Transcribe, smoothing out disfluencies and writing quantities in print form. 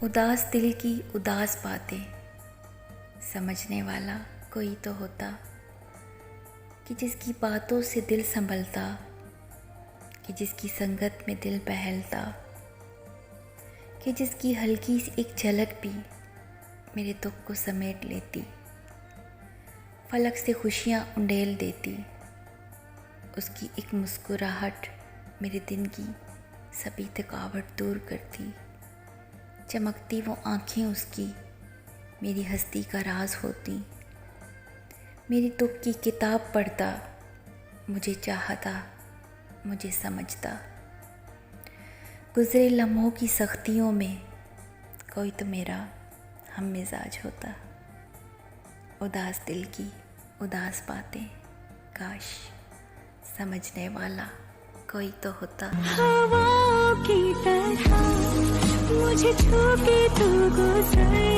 उदास दिल की उदास बातें समझने वाला कोई तो होता, कि जिसकी बातों से दिल संभलता, कि जिसकी संगत में दिल बहलता, कि जिसकी हल्की सी एक झलक भी मेरे दुख को समेट लेती, फलक से खुशियाँ उंडेल देती। उसकी एक मुस्कुराहट मेरे दिन की सभी थकावट दूर करती। चमकती वो आँखें उसकी मेरी हस्ती का राज होती। मेरी दुख की किताब पढ़ता, मुझे चाहता, मुझे समझता। गुज़रे लम्हों की सख्तियों में कोई तो मेरा हम मिजाज होता। उदास दिल की उदास बातें काश समझने वाला कोई तो होता। हवाओं की तरह मुझे छू के तू गुजर